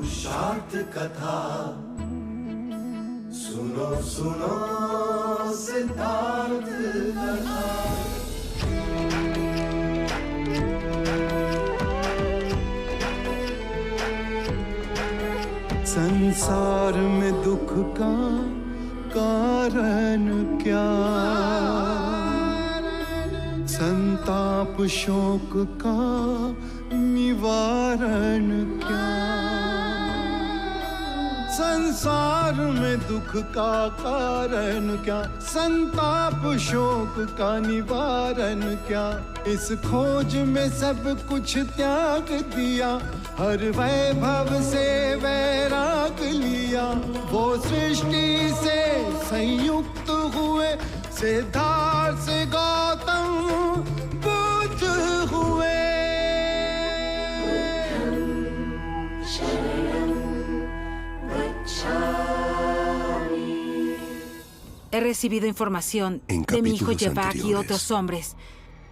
पुरुषार्थ कथा सुनो सुनो सिद्धार्थ कथा। संसार में दुख का कारण क्या, संताप शोक का निवारण क्या। संसार में दुख का कारण क्या, संताप शोक का निवारण क्या। इस खोज में सब कुछ त्याग दिया, हर वैभव से वैराग लिया। वो सृष्टि से संयुक्त हुए, सिद्धार्थ से गौतम बुद्ध हुए। He recibido información de mi hijo Yevak y otros hombres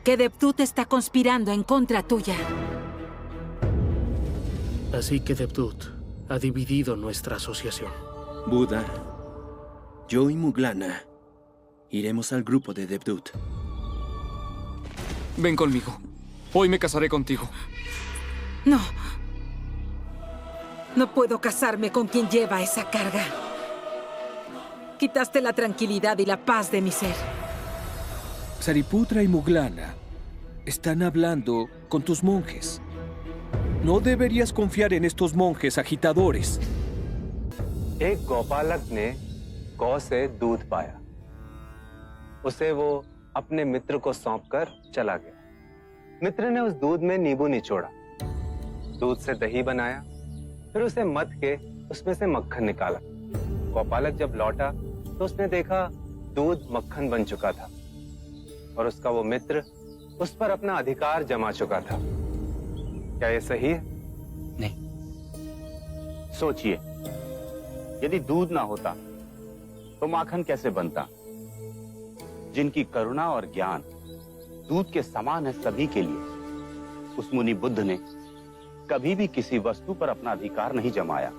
que Debtut está conspirando en contra tuya. Así que Debtut ha dividido nuestra asociación. Buda, yo y Muglana iremos al grupo de Debtut. Ven conmigo. Hoy me casaré contigo. No. No puedo casarme con quien lleva esa carga. Quitaste la tranquilidad y la paz de mi ser. Sariputra y Muglana están hablando con tus monjes. No deberías confiar en estos monjes agitadores. एक गौपालक ने गौ से दूध पाया। उसे वो अपने मित्र को सौंपकर चला गया। मित्र ने उस दूध में नींबू निचोड़ा, दूध से दही बनाया, फिर उसे मथ के उसमें से मक्खन निकाला। गौपालक जब लौटा तो उसने देखा दूध मक्खन बन चुका था और उसका वो मित्र उस पर अपना अधिकार जमा चुका था। क्या ये सही है? नहीं। सोचिए, यदि दूध ना होता तो माखन कैसे बनता? जिनकी करुणा और ज्ञान दूध के समान है सभी के लिए, उस मुनि बुद्ध ने कभी भी किसी वस्तु पर अपना अधिकार नहीं जमाया,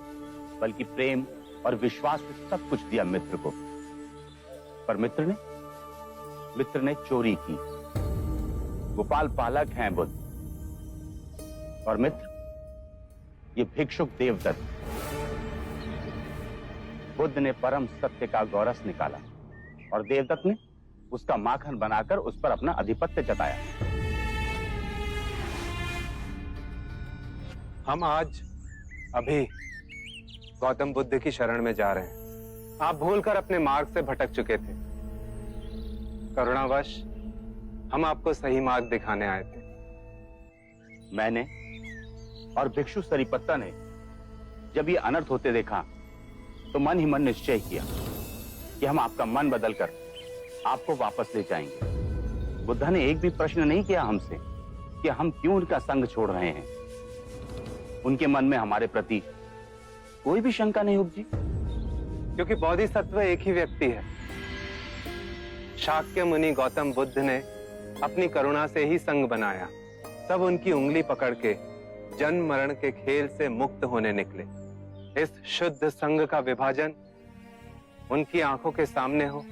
बल्कि प्रेम और विश्वास से सब कुछ दिया मित्र को। पर मित्र ने चोरी की। गोपाल पालक हैं बुद्ध, और मित्र ये भिक्षुक देवदत्त। बुद्ध ने परम सत्य का गौरस निकाला और देवदत्त ने उसका माखन बनाकर उस पर अपना आधिपत्य जताया। हम आज अभी गौतम बुद्ध की शरण में जा रहे हैं। आप भूलकर अपने मार्ग से भटक चुके थे। करुणावश हम आपको सही मार्ग दिखाने आए थे। मैंने और भिक्षु सरिपत्ता ने जब ये अनर्थ होते देखा तो मन ही मन निश्चय किया कि हम आपका मन बदलकर आपको वापस ले जाएंगे। बुद्ध ने एक भी प्रश्न नहीं किया हमसे कि हम क्यों उनका संग छोड़ रहे हैं। उनके मन में हमारे प्रति कोई भी शंका नहीं उपजी, क्योंकि बोधिसत्व एक ही व्यक्ति है। शाक्य मुनि गौतम बुद्ध ने अपनी करुणा से ही संग बनाया। सब उनकी उंगली पकड़ के जन्म मरण के खेल से मुक्त होने निकले। इस शुद्ध संग का विभाजन उनकी आंखों के सामने हो,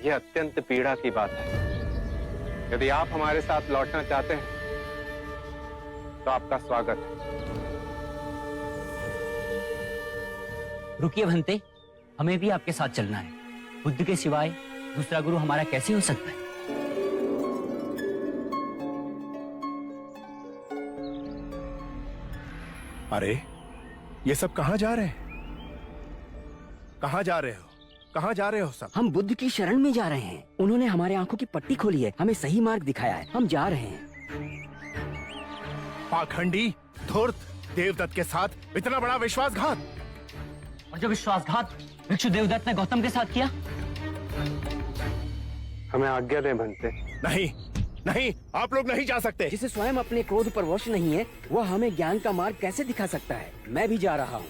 यह अत्यंत पीड़ा की बात है। यदि आप हमारे साथ लौटना चाहते हैं तो आपका स्वागत है। रुकिए भंते, हमें भी आपके साथ चलना है। बुद्ध के सिवाय दूसरा गुरु हमारा कैसे हो सकता है? अरे ये सब कहां जा रहे हैं? कहां जा रहे हो? कहां जा रहे हो सब? हम बुद्ध की शरण में जा रहे हैं। उन्होंने हमारे आंखों की पट्टी खोली है, हमें सही मार्ग दिखाया है। हम जा रहे हैं। पाखंडी, धूर्त, देवदत्त के साथ इतना बड़ा विश्वासघात। और जो विश्वासघात भिक्षु देवदत्त ने गौतम के साथ किया। हमें आज्ञा दें भंते। नहीं नहीं, आप लोग नहीं जा सकते। जिसे स्वयं अपने क्रोध पर वश नहीं है, वह हमें ज्ञान का मार्ग कैसे दिखा सकता है? मैं भी जा रहा हूँ।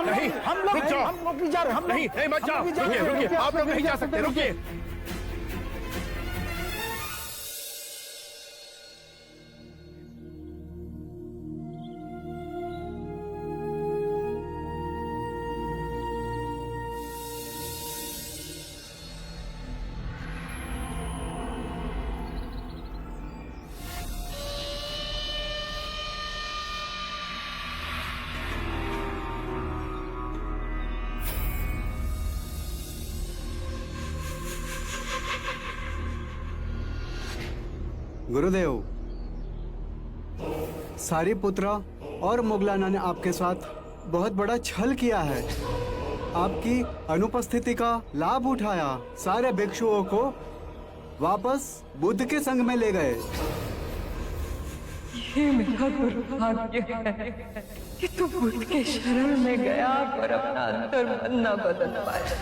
नहीं, रुक जाओ। हम लोग भी जा रहे हैं। नहीं नहीं, मत जाओ। रुकिए, आप लोग नहीं जा सकते। रुकिए। गुरुदेव, सारिपुत्रा और मुगलाना ने आपके साथ बहुत बड़ा छल किया है। आपकी अनुपस्थिति का लाभ उठाया, सारे भिक्षुओं को वापस बुद्ध के संग में ले गए। ये मेरा दुर्भाग्य है कि तू बुद्ध के शरण में गया और अपना अंतर्मन न बदल पाया।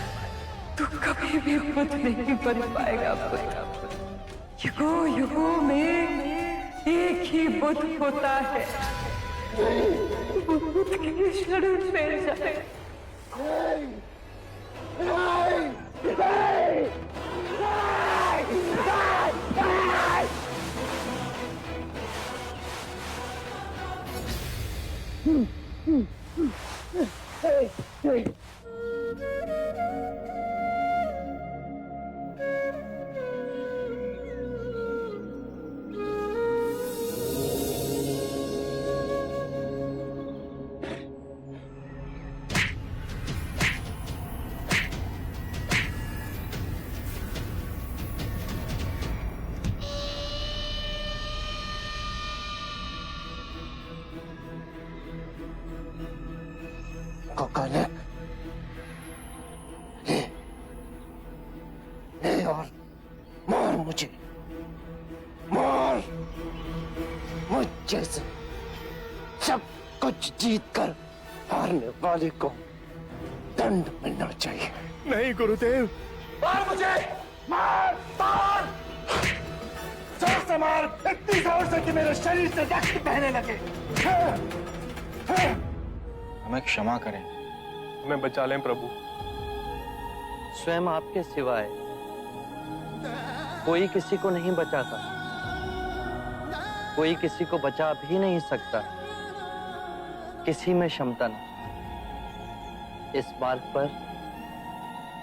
तू कभी भी बुद्ध नहीं बन पाएगा पुत्र। युगों युगों में एक ही बुद्ध होता है। बुद्ध के शरण में जाए। और मार मुझे, मार। मुझ जैसे सब कुछ जीत कर हारने वाले को दंड मिलना चाहिए। नहीं गुरुदेव, मार मुझे, मार मार, जोर से मार, इतनी जोर से कि मेरे शरीर से रक्त बहने लगे। हमें क्षमा करें, हमें बचा लें प्रभु। स्वयं आपके सिवाय कोई किसी को नहीं बचाता, कोई किसी को बचा भी नहीं सकता। किसी में क्षमता नहीं। इस मार्ग पर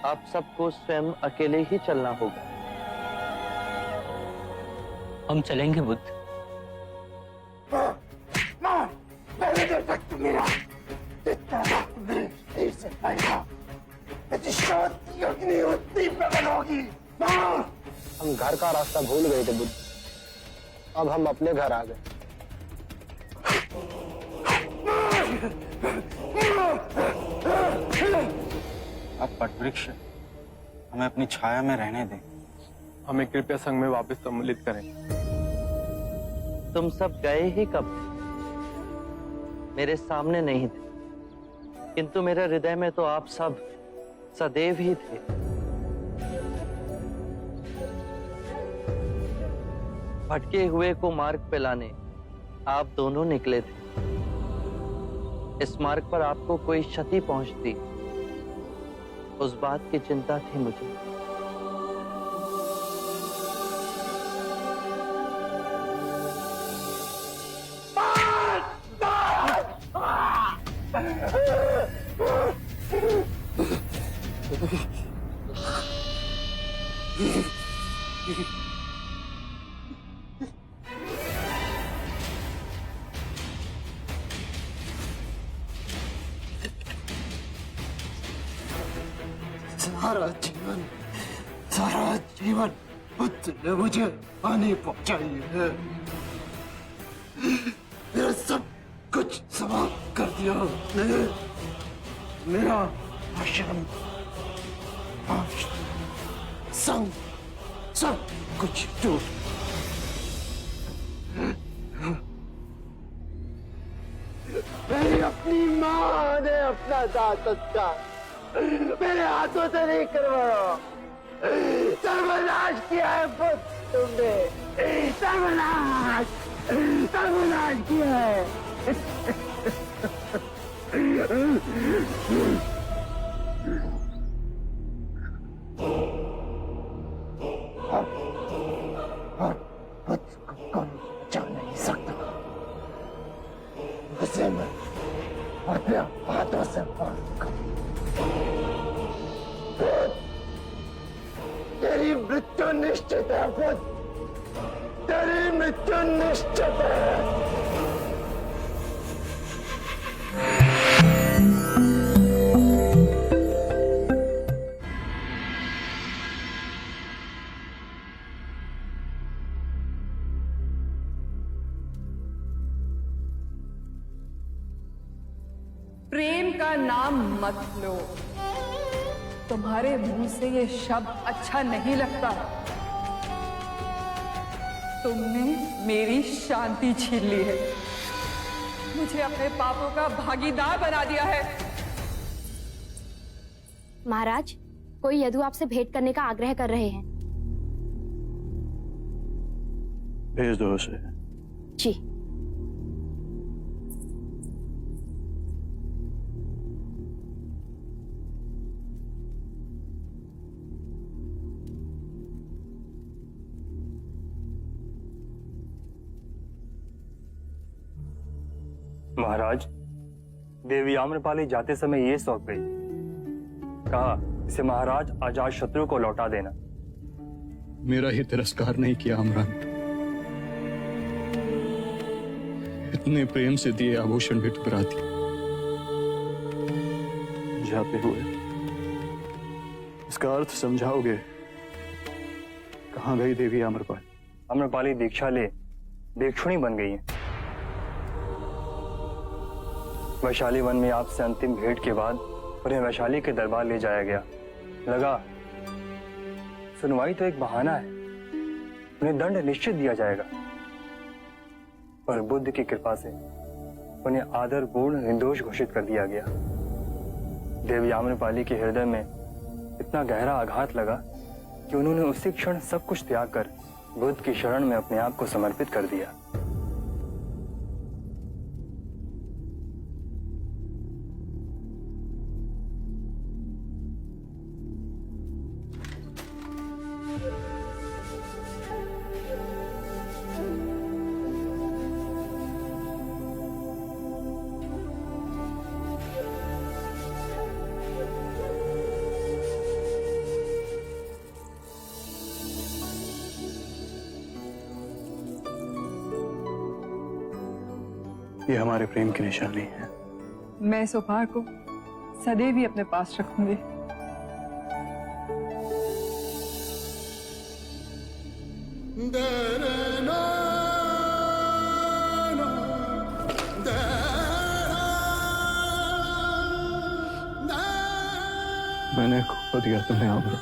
आप सबको स्वयं अकेले ही चलना होगा। हम चलेंगे बुद्ध। पहले तो रक्त मेरा जितना रक्त मेरे शरीर से बहेगा, प्रतिशोध अग्नि उतनी प्रबल होगी। हम घर का रास्ता भूल गए थे बुद्ध, अब हम अपने घर आ गए। अब वटवृक्ष हमें अपनी छाया में रहने दें, हमें कृपया संग में वापस सम्मिलित करें। तुम सब गए ही कब थे? मेरे सामने नहीं थे, किंतु मेरे हृदय में तो आप सब सदैव ही थे। भटके हुए को मार्ग पे लाने आप दोनों निकले थे। इस मार्ग पर आपको कोई क्षति पहुंचती, उस बात की चिंता थी मुझे। सारा जीवन बुद्ध ने मुझे हानि पहुंचाई है। मेरा सब कुछ समाप्त कर दिया उसने। मेरा आश्रम, संग, सब कुछ टूट। मेरी अपनी माँ ने अपना दाह संस्कार मेरे हाथों से नहीं करवाया। सर्वनाश किया है बुद्ध तुमने, सर्वनाश, सर्वनाश किया है। और बुद्ध को कौन बचा नहीं सकता, उसे मैं अपने हाथों से मारूंगा। तेरी मृत्यु निश्चित है बुद्ध, तेरी मृत्यु निश्चित है। प्रेम का नाम मत लो। तुम्हारे मुंह से ये शब्द अच्छा नहीं लगता। तुमने मेरी शांति छीन ली है, मुझे अपने पापों का भागीदार बना दिया है। महाराज, कोई यदु आपसे भेंट करने का आग्रह कर रहे हैं। भेज दो उसे। जी। महाराज, देवी आम्रपाली जाते समय ये सौंप गई, कहा इसे महाराज अजात शत्रु को लौटा देना। मेरा ही तिरस्कार नहीं किया अमरान। इतने प्रेम से दिए आभूषण भी ठुकरा दिए। जाते हुए इसका अर्थ समझाओगे? कहाँ गई देवी आम्रपाली? आम्रपाली दीक्षा ले भिक्षुणी बन गई है। वैशाली वन में आपसे अंतिम भेंट के बाद उन्हें वैशाली के दरबार ले जाया गया। लगा सुनवाई तो एक बहाना है, उन्हें दंड निश्चित दिया जाएगा, पर बुद्ध की कृपा से उन्हें आदर पूर्ण निर्दोष घोषित कर दिया गया। देवी आम्रपाली के हृदय में इतना गहरा आघात लगा कि उन्होंने उसी क्षण सब कुछ त्याग कर बुद्ध की शरण में अपने आप को समर्पित कर दिया। ये हमारे प्रेम की निशानी है। मैं इस उपहार को सदैव ही अपने पास रखूंगी। मैंने खो दिया तुम्हें आम्र।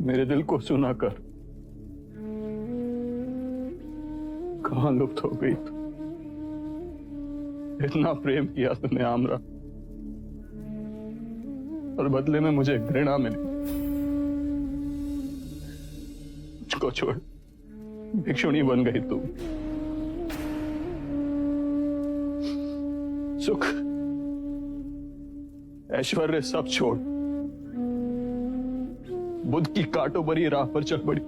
मेरे दिल को सुना कर कहाँ लुप्त हो गई तू? इतना प्रेम किया तुमने आम्रा, और बदले में मुझे घृणा मिली। मुझको छोड़ भिक्षुणी बन गई तू। सुख ऐश्वर्य सब छोड़ बुद्ध की कांटों भरी राह पर चल पड़ी।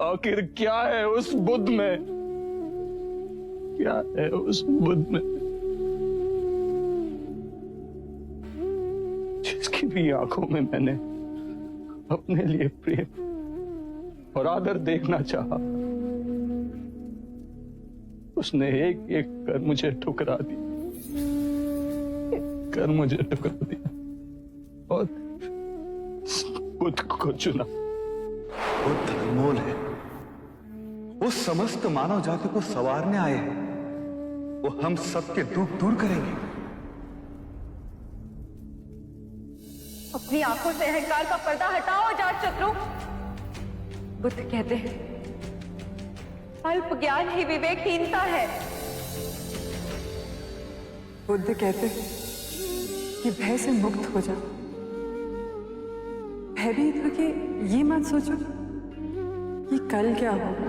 आखिर क्या है उस बुद्ध में? क्या है उस बुद्ध में जिसकी भी आंखों में मैंने अपने लिए प्रेम और आदर देखना चाहा? उसने एक एक कर मुझे ठुकरा दिया, एक कर मुझे ठुकरा दिया और बुद्ध को चुना। बुद्ध अनमोल है, वो समस्त मानव जाति को संवारने आए हैं। वो हम सबके दुख दूर करेंगे। अपनी आंखों से अहंकार का पर्दा हटाओ अजात शत्रु। बुद्ध कहते हैं अल्प ज्ञान ही विवेकहीनता है। बुद्ध कहते हैं कि भय से मुक्त हो जाओ। भयभीत होके ये मत सोचो कि कल क्या होगा,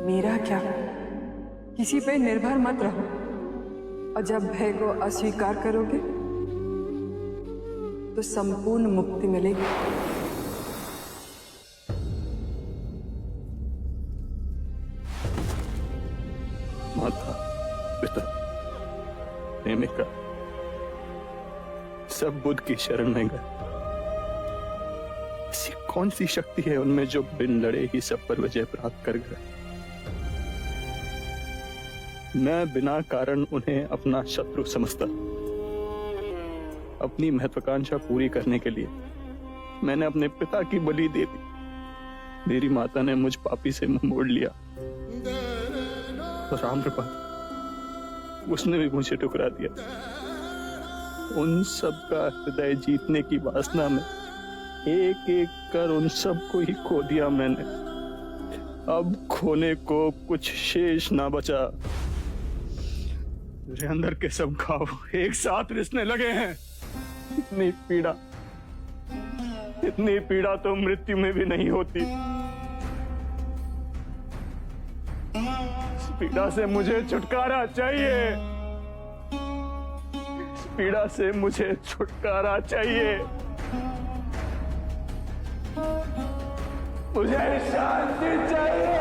मेरा क्या होगा। किसी पे निर्भर मत रहो, और जब भय को अस्वीकार करोगे तो संपूर्ण मुक्ति मिलेगी। माता, पिता, प्रेमिका सब बुद्ध की शरण में गए। ऐसी कौन सी शक्ति है उनमें जो बिन लड़े ही सब पर विजय प्राप्त कर गए? मैं बिना कारण उन्हें अपना शत्रु समझता। अपनी महत्वाकांक्षा पूरी करने के लिए मैंने अपने पिता की बलि दे दी। मेरी माता ने मुझ पापी से मुंह मोड़ लिया तो रामकृपाल, उसने भी मुझे ठुकरा दिया। उन सब का हृदय जीतने की वासना में एक एक कर उन सबको ही खो दिया मैंने। अब खोने को कुछ शेष ना बचा। मेरे अंदर के सब घाव एक साथ रिसने लगे हैं। इतनी पीड़ा तो मृत्यु में भी नहीं होती। इस पीड़ा से मुझे छुटकारा चाहिए। इस पीड़ा से मुझे छुटकारा चाहिए। मुझे शांति चाहिए।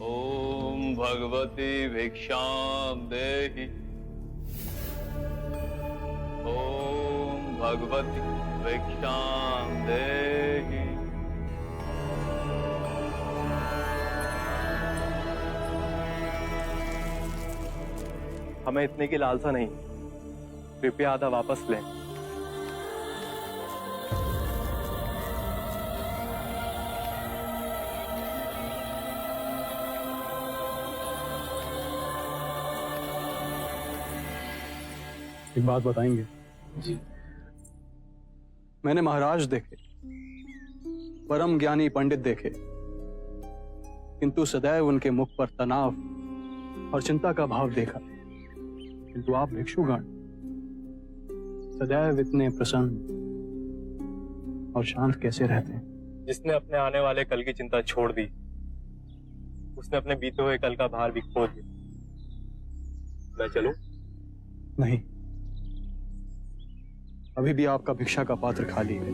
ओम भगवती भिक्षाम देहि। ओम भगवती भिक्षाम देहि। हमें इतने की लालसा नहीं, कृपया आधा वापस लें। एक बात बताएंगे जी? मैंने महाराज देखे, परम ज्ञानी पंडित देखे, किंतु सदैव उनके मुख पर तनाव और चिंता का भाव देखा। किंतु आप भिक्षुगण सदैव इतने प्रसन्न और शांत कैसे रहते हैं? जिसने अपने आने वाले कल की चिंता छोड़ दी, उसने अपने बीते हुए कल का भार भी खो दिया। मैं चलूं? नहीं, अभी भी आपका भिक्षा का पात्र खाली है।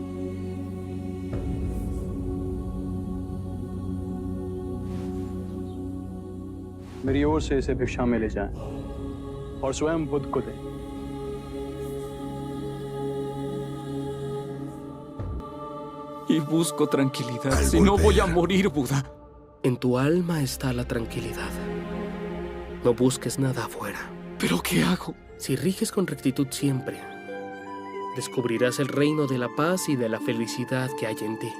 मेरी ओर से इसे भिक्षा में ले जाएं और स्वयं बुद्ध को दें। Y busco tranquilidad, si no voy a morir, Buda. En tu alma está la tranquilidad. No busques nada afuera. ¿Pero qué hago? Si riges con rectitud siempre, descubrirás el reino de la paz y de la felicidad que hay en ti.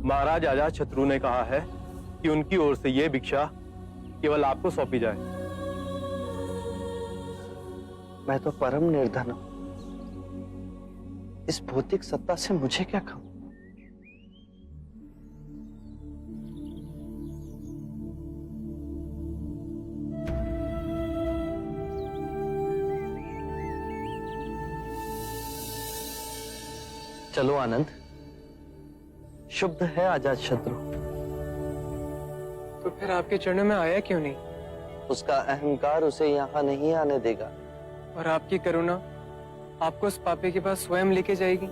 महाराज अजात शत्रु ने कहा है कि उनकी ओर से यह भिक्षा केवल आपको सौंपी जाए। मैं तो परम निर्धन हूं। इस भौतिक सत्ता से मुझे क्या काम? चलो आनंद, शुभ है अजात शत्रु। तो फिर आपके चरणों में आया क्यों नहीं? उसका अहंकार उसे यहाँ नहीं आने देगा। और आपकी करुणा आपको उस पापी के पास स्वयं लेके जाएगी।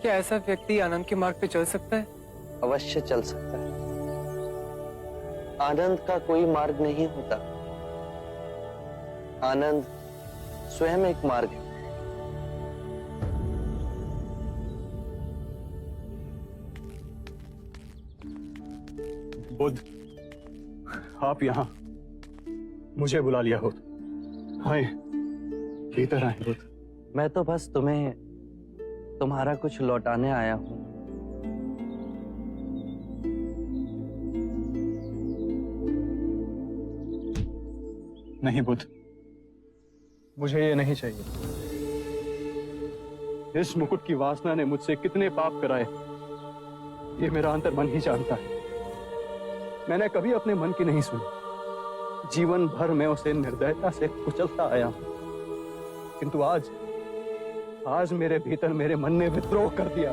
क्या ऐसा व्यक्ति आनंद के मार्ग पे चल सकता है? अवश्य चल सकता है। आनंद का कोई मार्ग नहीं होता। आनंद स्वयं एक मार्ग है। बुद्ध, आप यहाँ मुझे बुला लिया हो। आए, भीतर आए बुद्ध। मैं तो बस तुम्हें तुम्हारा कुछ लौटाने आया हूं। नहीं बुद्ध, मुझे ये नहीं चाहिए। इस मुकुट की वासना ने मुझसे कितने पाप कराए, ये मेरा अंतर्मन ही जानता है। मैंने कभी अपने मन की नहीं सुनी। जीवन भर मैं उसे निर्दयता से कुचलता आया हूं। किंतु आज मेरे भीतर मेरे मन ने विद्रोह कर दिया।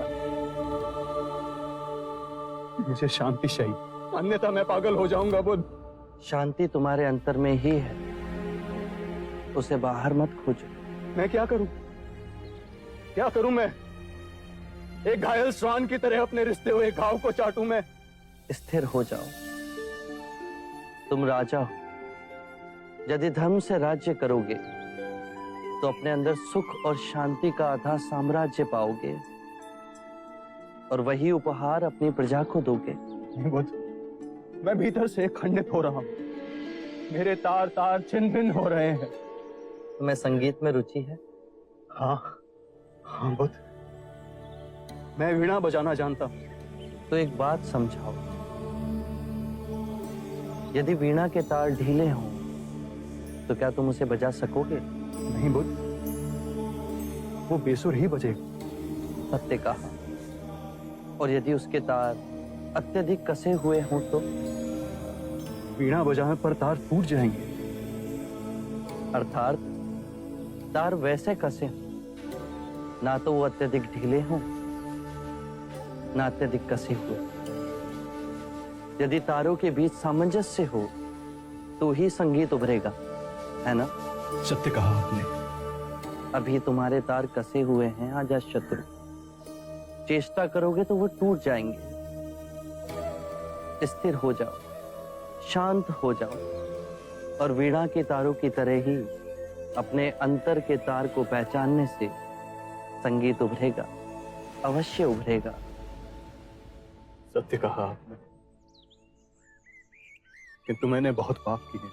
मुझे शांति चाहिए, अन्यथा मैं पागल हो जाऊंगा बुद्ध। शांति तुम्हारे अंतर में ही है, उसे बाहर मत खोजो। मैं क्या करूं? क्या करूं मैं? एक घायल श्वान की तरह अपने रिश्ते हुए घाव को चाटूं मैं? स्थिर हो जाओ। तुम राजा हो। यदि धर्म से राज्य करोगे तो अपने अंदर सुख और शांति का आधा साम्राज्य पाओगे और वही उपहार अपनी प्रजा को दोगे। मैं भीतर से खंडित हो रहा हूं। मेरे तार तार छिन भिन्न हो रहे हैं। तुम्हें संगीत में रुचि है? हाँ हाँ बुद्ध, मैं वीणा बजाना जानता हूँ। तो एक बात समझाओ, यदि वीणा के तार ढीले हों तो क्या तुम उसे बजा सकोगे? नहीं बुद्ध, वो बेसुर ही बजेगा। सत्य कहा। और यदि उसके तार अत्यधिक कसे हुए हों तो? वीणा बजाने पर तार टूट जाएंगे। अर्थात तार वैसे कसे हों, ना तो वो अत्यधिक ढीले हों ना अत्यधिक कसे हुए। यदि तारों के बीच सामंजस्य हो तो ही संगीत उभरेगा, है ना? सत्य कहा आपने। अभी तुम्हारे तार कसे हुए हैं अजातशत्रु। चेष्टा करोगे तो वो टूट जाएंगे। स्थिर हो जाओ, शांत हो जाओ और वीणा के तारों की तरह ही अपने अंतर के तार को पहचानने से संगीत उभरेगा, अवश्य उभरेगा। सत्य कहा आपने, किंतु मैंने बहुत पाप किए।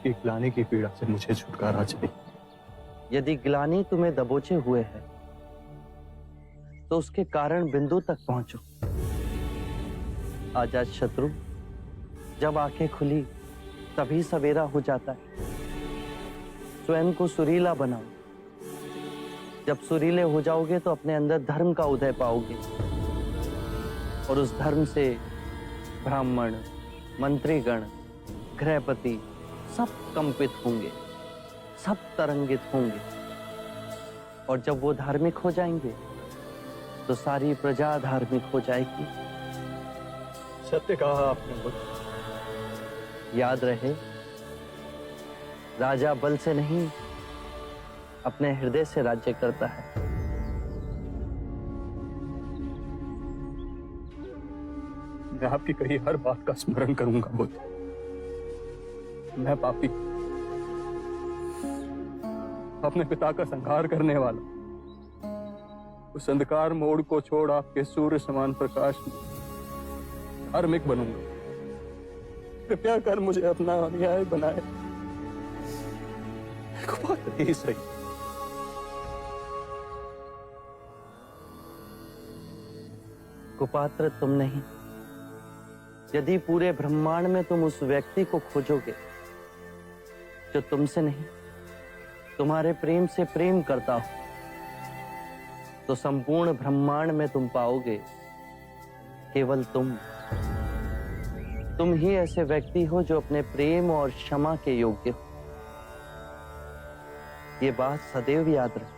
कि ग्लानि की पीड़ा से मुझे छुटकारा चाहिए। यदि ग्लानि तुम्हें दबोचे हुए है तो उसके कारण बिंदु तक पहुंचो। अजातशत्रु, जब आंखें खुली तभी सवेरा हो जाता है। स्वयं को सुरीला बनाओ। जब सुरीले हो जाओगे तो अपने अंदर धर्म का उदय पाओगे और उस धर्म से ब्राह्मण, मंत्रीगण, गृहपति सब कंपित होंगे, सब तरंगित होंगे। और जब वो धार्मिक हो जाएंगे तो सारी प्रजा धार्मिक हो जाएगी। सत्य कहा आपने बुद्ध। याद रहे, राजा बल से नहीं अपने हृदय से राज्य करता है। मैं आपकी कही हर बात का स्मरण करूंगा बुद्ध। मैं पापी, अपने पिता का संहार करने वाला, उस अंधकार मोड़ को छोड़ आपके सूर्य समान प्रकाश में धार्मिक बनूंगा। कृपया कर मुझे अपना अनुयायी बनाए। कुपात्र ही सही। कुपात्र तुम नहीं। यदि पूरे ब्रह्मांड में तुम उस व्यक्ति को खोजोगे जो तुमसे नहीं तुम्हारे प्रेम से प्रेम करता हो, तो संपूर्ण ब्रह्मांड में तुम पाओगे केवल तुम ही ऐसे व्यक्ति हो जो अपने प्रेम और क्षमा के योग्य हो। ये बात सदैव याद रहे।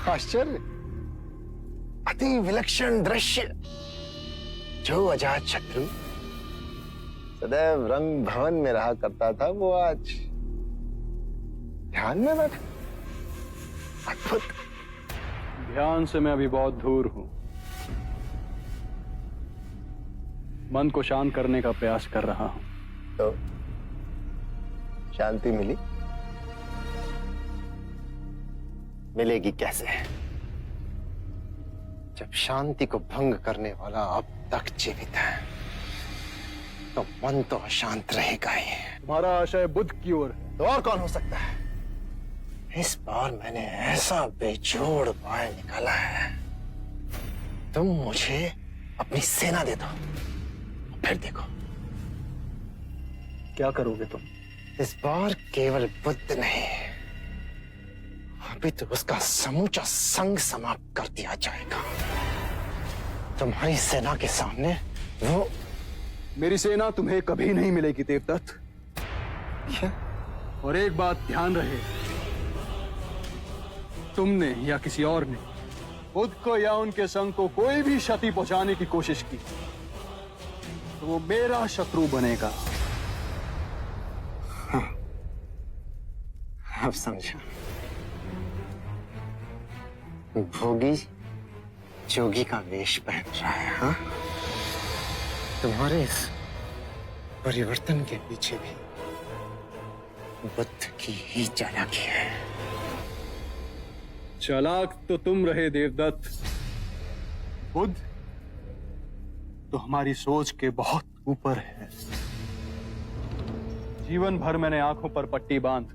आश्चर्य, अति विलक्षण दृश्य। जो अजातशत्रु सदैव रंग भवन में रहा करता था, वो आज ध्यान में बैठा। अद्भुत। ध्यान से मैं अभी बहुत दूर हूं। मन को शांत करने का प्रयास कर रहा हूं। तो शांति मिली? मिलेगी कैसे, जब शांति को भंग करने वाला अब तक जीवित है? तो मन तो अशांत रहेगा ही। हमारा आशय बुद्ध की ओर है। तो और कौन हो सकता है? इस बार मैंने ऐसा बेजोड़ उपाय निकाला है, तुम मुझे अपनी सेना दे दो, फिर देखो क्या करोगे तुम? इस बार केवल बुद्ध नहीं, अभी तो उसका समूचा संग समाप्त कर दिया जाएगा। तुम्हारी सेना के सामने वो मेरी सेना तुम्हें कभी नहीं मिलेगी देवदत्त। क्या? और एक बात ध्यान रहे, तुमने या किसी और ने बुद्ध को या उनके संग को कोई भी क्षति पहुंचाने की कोशिश की तो वो मेरा शत्रु बनेगा। अब समझा, भोगी जोगी का वेश पहन रहा है। हाँ, तुम्हारे इस परिवर्तन के पीछे भी बुद्ध की ही चालाकी है। चालाक तो तुम रहे देवदत्त, बुद्ध तो हमारी सोच के बहुत ऊपर है। जीवन भर मैंने आंखों पर पट्टी बांध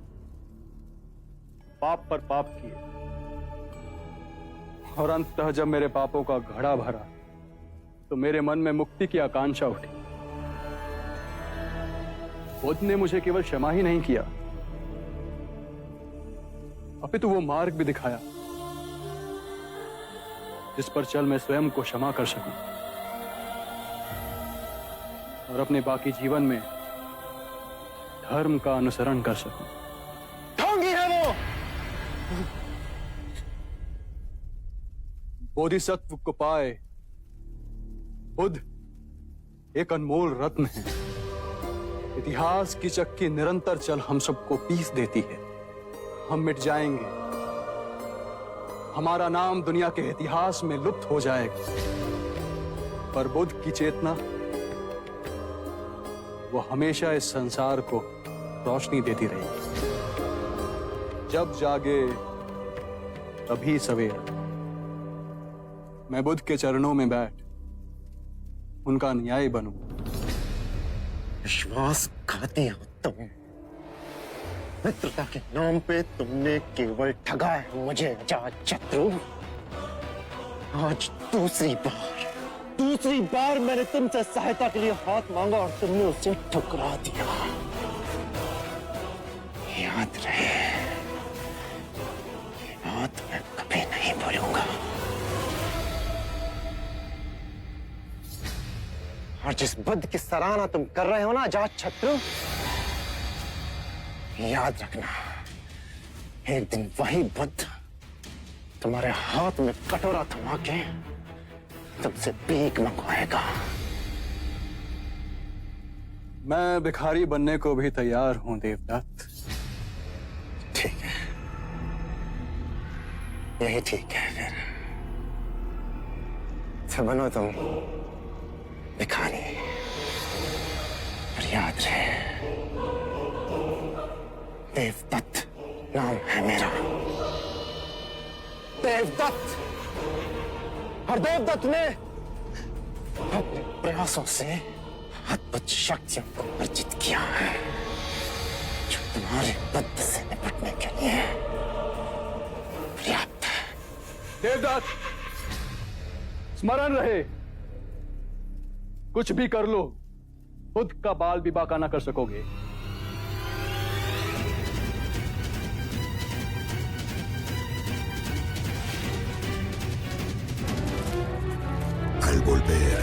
पाप पर पाप किए, और अंततः जब मेरे पापों का घड़ा भरा तो मेरे मन में मुक्ति की आकांक्षा उठी। बुद्ध ने मुझे केवल क्षमा ही नहीं किया, अपितु वो मार्ग भी दिखाया जिस पर चल मैं स्वयं को क्षमा कर सकूं और अपने बाकी जीवन में धर्म का अनुसरण कर सकूं। ढोंगी है वो। बोधिसत्व को पाए बुद्ध एक अनमोल रत्न है। इतिहास की चक्की निरंतर चल हम सबको पीस देती है। हम मिट जाएंगे, हमारा नाम दुनिया के इतिहास में लुप्त हो जाएगा, पर बुद्ध की चेतना वो हमेशा इस संसार को रोशनी देती रहेगी। जब जागे तभी सवेरा। मैं बुद्ध के चरणों में बैठ उनका अनुयायी बनूं। विश्वासघाती हो तुम। मित्रता के नाम पे तुमने केवल ठगा है मुझे अजात शत्रु। आज दूसरी बार मैंने तुमसे सहायता के लिए हाथ मांगा और तुमने उसे ठुकरा दिया। याद रहे, ये बात मैं कभी नहीं भूलूंगा। और जिस बुद्ध की सराहना तुम कर रहे हो ना अजात शत्रु, याद रखना, एक दिन वही बुद्ध तुम्हारे हाथ में कटोरा थमा के तुमसे भीख मंगवाएगा। मैं भिखारी बनने को भी तैयार हूं देवदत्त। ठीक है, यही ठीक है फिर। तो बनो तुम भिखारी, पर याद रहे देवदत्त नाम है मेरा। देवदत्त। और देवदत्त ने अपने प्रयासों से अद्भुत शक्तियों को अर्जित किया है जो तुम्हारे बुद्ध से निपटने के लिए पर्याप्त है। देवदत्त, स्मरण रहे, कुछ भी कर लो, बुद्ध का बाल भी बांका ना कर सकोगे। Al volver,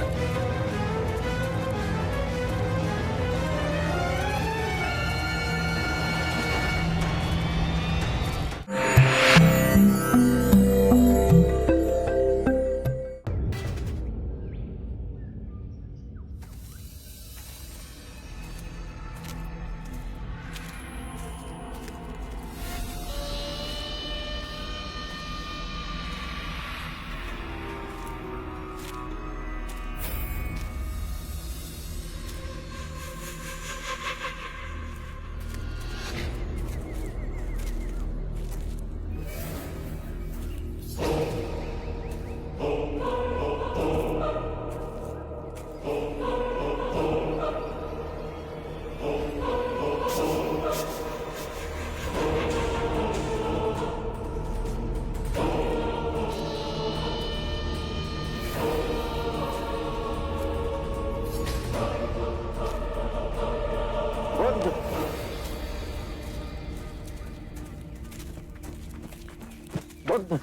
बुद्ध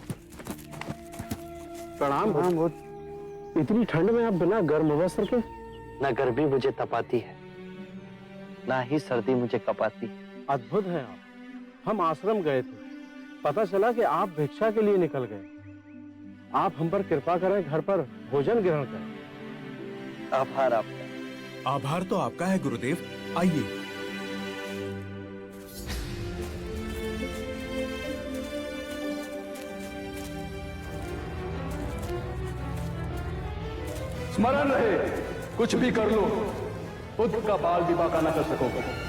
प्रणाम बुद्ध। इतनी ठंड में आप बिना गर्म वस्त्र के? न गर्मी मुझे तपाती है, ना ही सर्दी मुझे कपाती। अद्भुत है आप। हम आश्रम गए थे, पता चला कि आप भिक्षा के लिए निकल गए। आप हम पर कृपा करें, घर पर भोजन ग्रहण करें। आभार आपका। आभार तो आपका है गुरुदेव, आइए। स्मरण रहे, कुछ भी कर लो, बुद्ध का बाल भी बांका न कर सकोगे।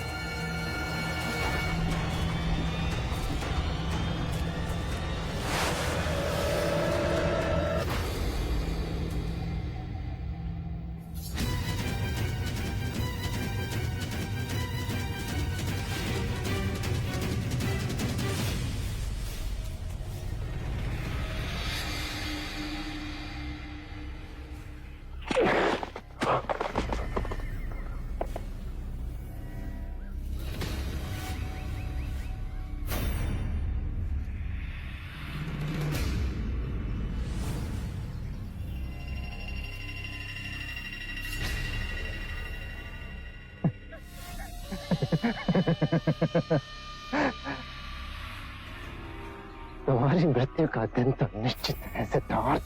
तुम्हारी मृत्यु का दिन तो निश्चित है सिद्धार्थ।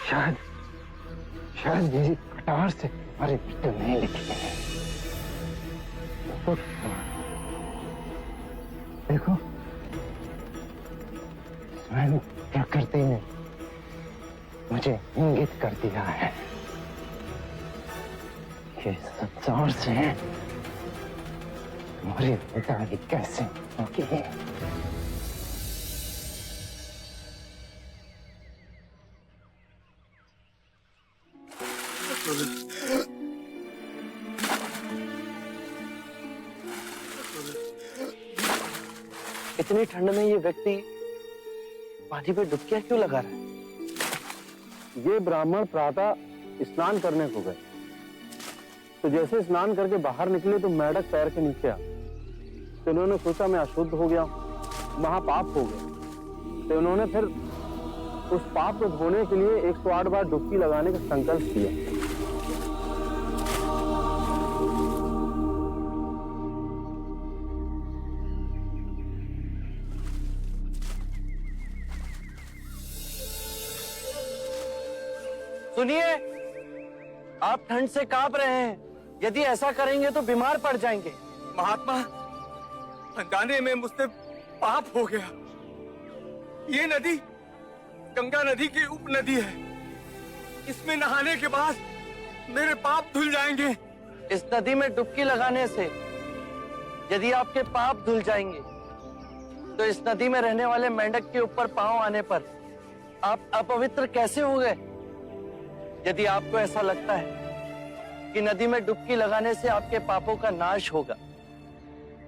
शायद मेरी कटार से तुम्हारी मृत्यु नहीं लिखी है। देखो, स्वयं प्रकृति ने मुझे इंगित कर दिया है। ये संसार से हमारी विदाई कैसे होगी। इतनी ठंड में ये व्यक्ति पानी पे डुबकियां क्यों लगा रहा है? ये ब्राह्मण प्रातः स्नान करने को गए, तो जैसे स्नान करके बाहर निकले तो मेंढक पैर के नीचे आ, तो उन्होंने सोचा मैं अशुद्ध हो गया, महापाप हो गया। तो उन्होंने फिर उस पाप को धोने के लिए 108 बार डुबकी लगाने का संकल्प किया। सुनिए, आप ठंड से कांप रहे हैं। यदि ऐसा करेंगे तो बीमार पड़ जाएंगे। महात्मा, अनजाने में मुझसे पाप हो गया। ये नदी गंगा नदी की उपनदी है। इसमें नहाने के बाद मेरे पाप धुल जाएंगे। इस नदी में डुबकी लगाने से यदि आपके पाप धुल जाएंगे, तो इस नदी में रहने वाले मेंढक के ऊपर पांव आने पर आप अपवित्र कैसे हो गए? यदि आपको ऐसा लगता है कि नदी में डुबकी लगाने से आपके पापों का नाश होगा,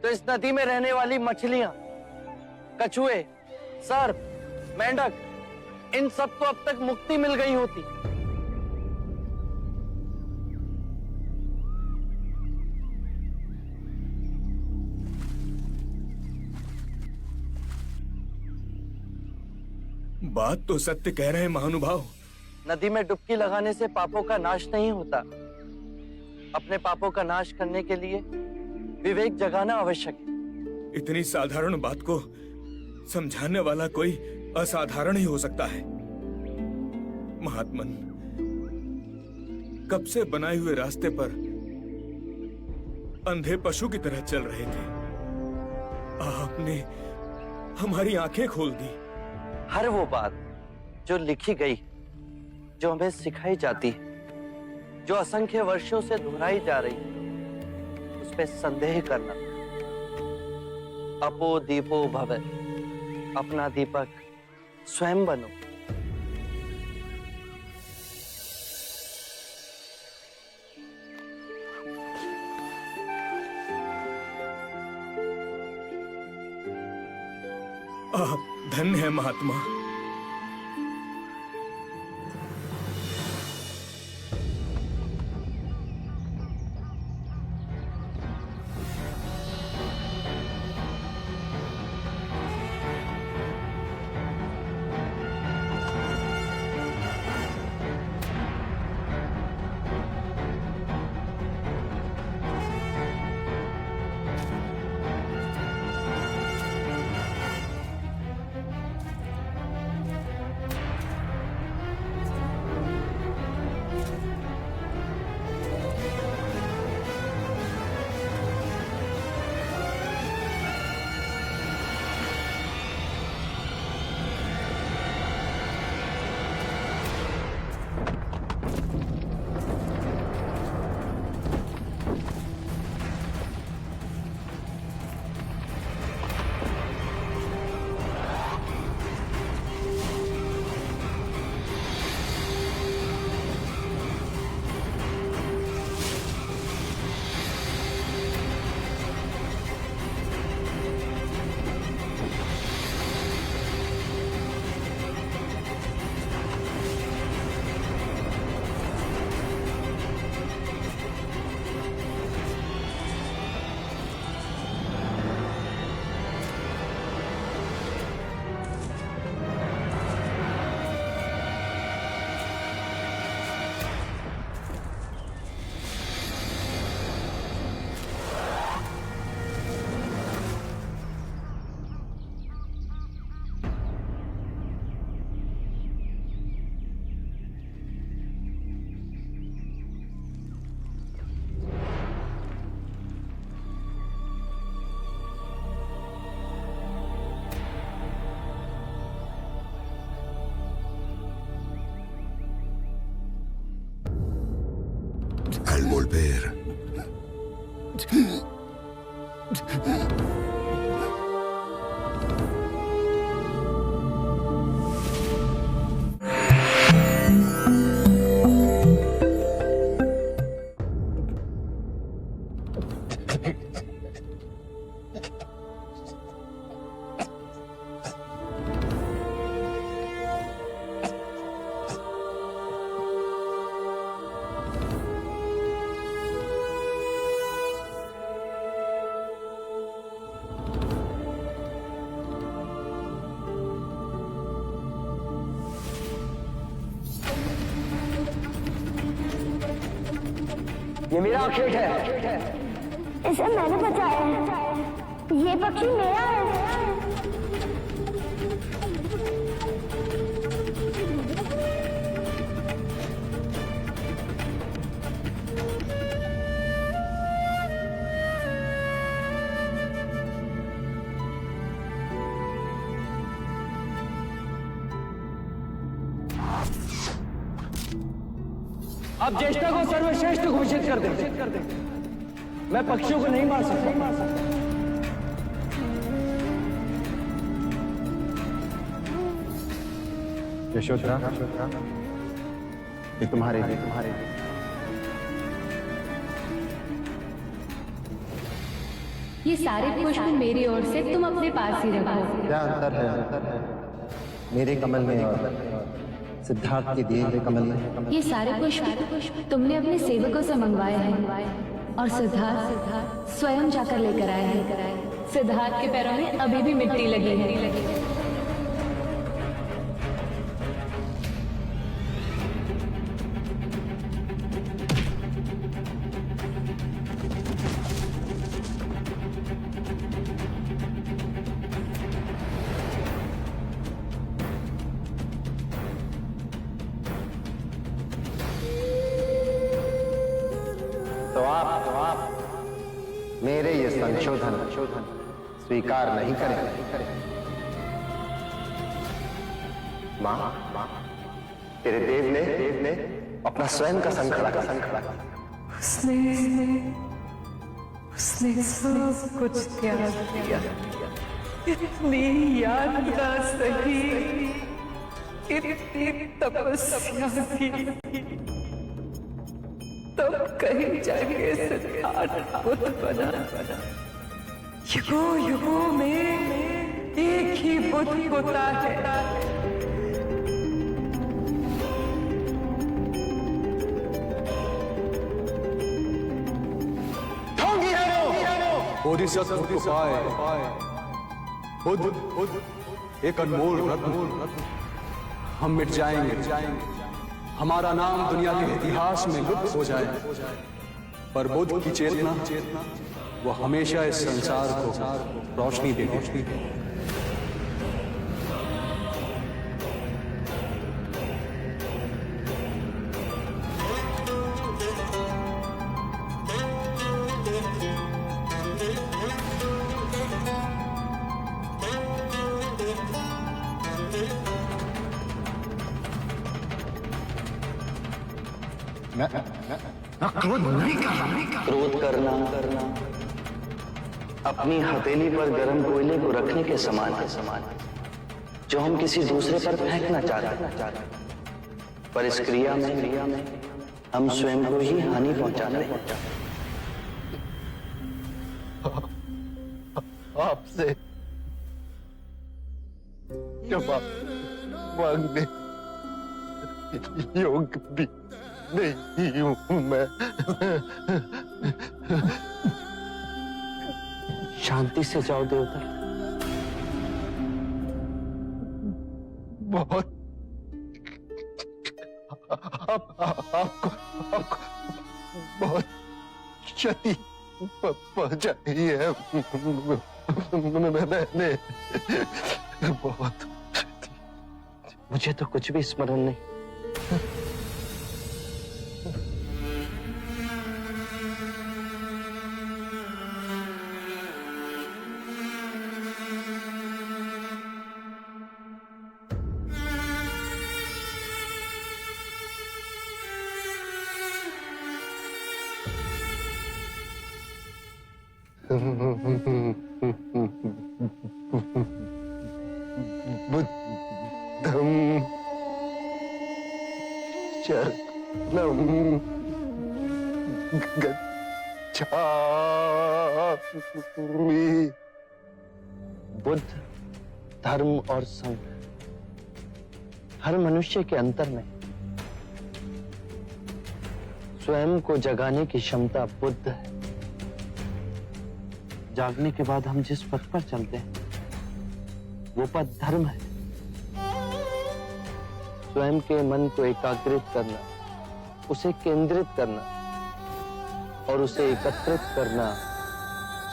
तो इस नदी में रहने वाली मछलियां, कछुए, सर्प, मेंढक, इन सबको अब तक मुक्ति मिल गई होती। बात तो सत्य कह रहे हैं महानुभाव। नदी में डुबकी लगाने से पापों का नाश नहीं होता। अपने पापों का नाश करने के लिए विवेक जगाना आवश्यक है। इतनी साधारण बात को समझाने वाला कोई असाधारण ही हो सकता है। महात्मन, कब से बनाए हुए रास्ते पर अंधे पशु की तरह चल रहे थे। आपने हमारी आंखें खोल दी। हर वो बात जो लिखी गई, जो हमें सिखाई जाती है, जो असंख्य वर्षों से दोहराई जा रही है, उस पे संदेह करना। अपो दीपो भव, अपना दीपक स्वयं बनो। आप धन्य है महात्मा। volver. ये मेरा अक्षेट है। इसे मैंने बचाया है। ये पक्षी मेरा है। आप ज्येष्ठा को सर्वश्रेष्ठ घोषित कर दें। मैं पक्षियों को नहीं मार सकता। यशोधरा, ये तुम्हारे ये सारे पुष्प मेरी ओर से तुम अपने पास ही रखो। क्या अंतर है मेरे कमल में और सिद्धार्थ के दिए हुए कमल में? ये सारे पुष्प तुमने अपने सेवकों से मंगवाए हैं और सिद्धार्थ स्वयं जाकर लेकर आए हैं। सिद्धार्थ के पैरों में अभी भी मिट्टी लगी है। तो आप मेरे ये संशोधन स्वीकार नहीं करें? मां, तेरे देव ने अपना स्वयं का संखड़ा उसने सब कुछ त्याग दिया। इतनी यात्रा सही, इतनी तपस्या की, तब कहीं जाके सिद्धार्थ पुत्र बना। युगों में एक ही बुद्ध होता है। बोधिसत्व को पाए बुद्ध एक अनमोल रत्न। हम मिट जाएंगे, हमारा नाम दुनिया के इतिहास में लुप्त हो जाए, पर बुद्ध की चेतना वो हमेशा इस संसार को रोशनी देती है। क्रोध करना अपनी हथेली पर गर्म कोयले को रखने के समान है, जो हम किसी दूसरे पर फेंकना चाहते हैं, पर इस क्रिया में हम स्वयं को ही हानि पहुंचा रहे हैं। आपसे जवाब मांगने योग्य भी नहीं हूं मैं। शांति से जाओ देवता। बहुत आपको बहुत क्षति पहुंचाई है मैंने, बहुत। मुझे तो कुछ भी स्मरण नहीं। बुद्धं शरणं गच्छामि। बुद्ध, धर्म और संघ हर मनुष्य के अंतर में स्वयं को जगाने की क्षमता बुद्ध है। जागने के बाद हम जिस पथ पर चलते हैं वो पथ धर्म है। स्वयं के मन को एकाग्रित करना, उसे केंद्रित करना और उसे एकत्रित करना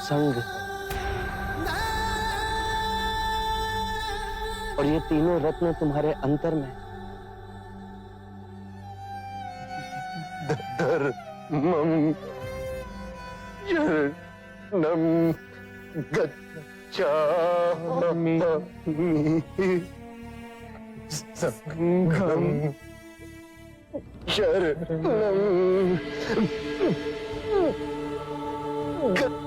संघ है। और ये तीनों रत्न तुम्हारे अंतर में है। धर्मं शरणं गच्छामि। संघं शरणं गच्छामि।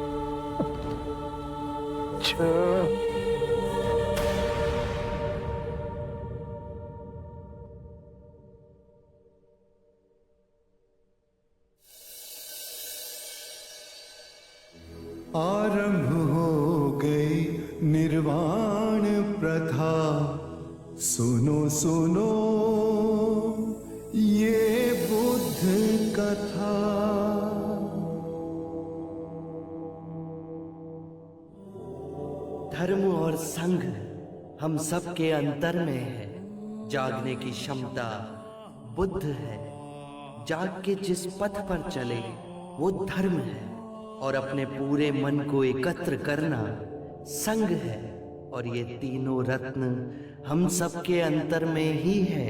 आरंभ हो गई निर्वाण प्रथा, सुनो सुनो ये बुद्ध कथा। धर्म और संघ हम सब के अंतर में है। जागने की क्षमता बुद्ध है। जाग के जिस पथ पर चले वो धर्म है। और अपने पूरे मन को एकत्र करना संघ है। और ये तीनों रत्न हम सब के अंतर में ही है।